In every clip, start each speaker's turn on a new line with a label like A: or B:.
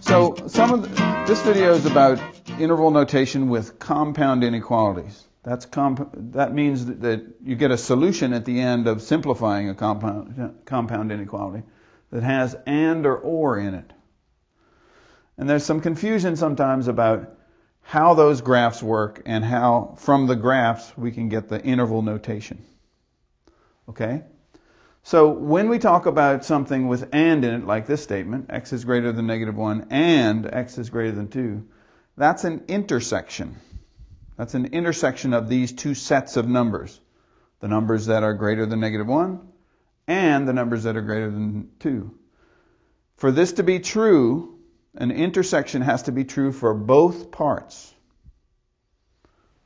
A: So this video is about interval notation with compound inequalities. That means that you get a solution at the end of simplifying a compound inequality that has and or in it. And there's some confusion sometimes about how those graphs work and how from the graphs we can get the interval notation. Okay? So when we talk about something with and in it, like this statement, x is greater than -1 and x is greater than 2, that's an intersection. That's an intersection of these two sets of numbers. The numbers that are greater than -1 and the numbers that are greater than 2. For this to be true, an intersection has to be true for both parts.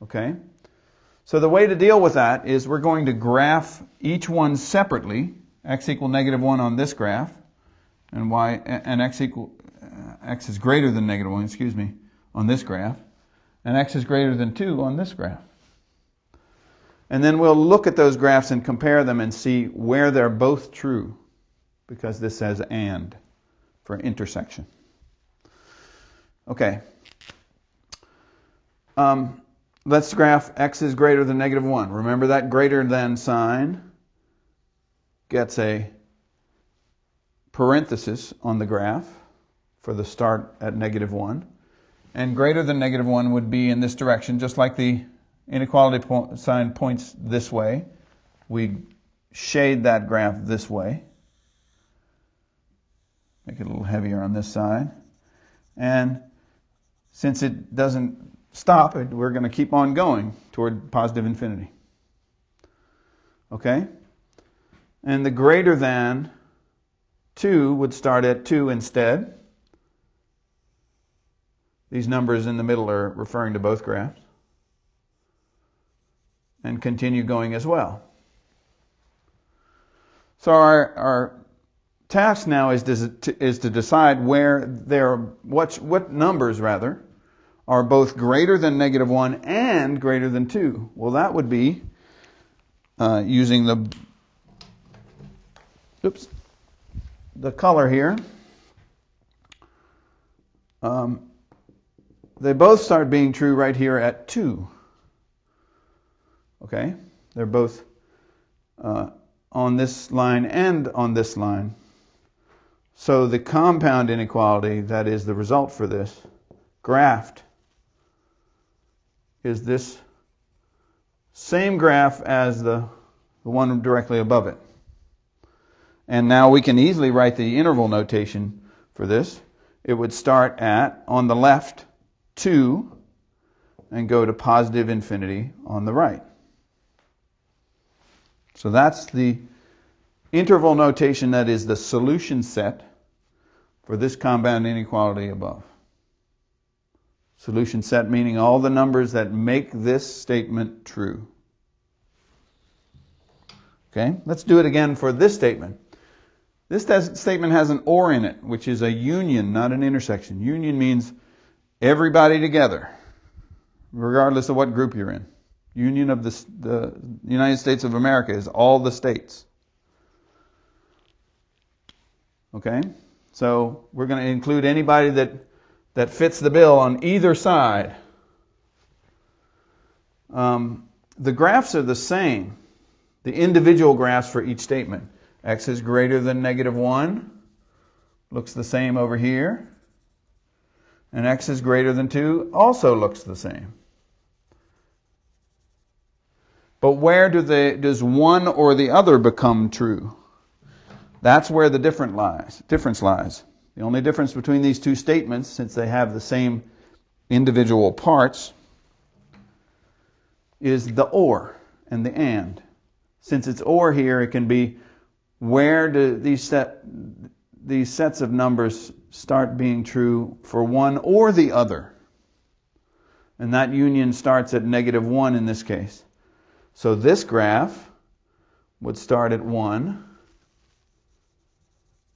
A: Okay? So the way to deal with that is we're going to graph each one separately, x equal -1 on this graph, and x is greater than -1, on this graph, and x is greater than 2 on this graph. And then we'll look at those graphs and compare them and see where they're both true, because this says and for intersection. Okay. Let's graph x is greater than -1. Remember that greater than sign gets a parenthesis on the graph for the start at -1. And greater than -1 would be in this direction, just like the inequality sign points this way. We shade that graph this way. Make it a little heavier on this side. And since it doesn't stop it, we're going to keep on going toward positive infinity. Okay? And the greater than 2 would start at 2 instead. These numbers in the middle are referring to both graphs. And continue going as well. So our task now is to decide what numbers are both greater than -1 and greater than 2. Well, that would be using the color here. They both start being true right here at 2. Okay? They're both on this line and on this line. So the compound inequality, that is the result for this, graphed, is this same graph as the one directly above it. And now we can easily write the interval notation for this. It would start at, on the left, 2, and go to positive infinity on the right. So that's the interval notation that is the solution set for this compound inequality above. Solution set meaning all the numbers that make this statement true. Okay, let's do it again for this statement. This statement has an or in it, which is a union, not an intersection. Union means everybody together, regardless of what group you're in. Union of the United States of America is all the states. Okay, so we're going to include anybody that fits the bill on either side. The graphs are the same. The individual graphs for each statement. X is greater than -1. Looks the same over here. And x is greater than 2 also looks the same. But where does one or the other become true? That's where the difference lies. The only difference between these two statements, since they have the same individual parts, is the or and the and. Since it's or here, it can be where do these sets of numbers start being true for one or the other. And that union starts at -1 in this case. So this graph would start at 1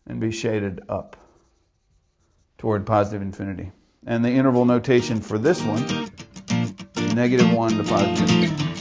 A: and be shaded up toward positive infinity. And the interval notation for this one negative 1 to positive 2.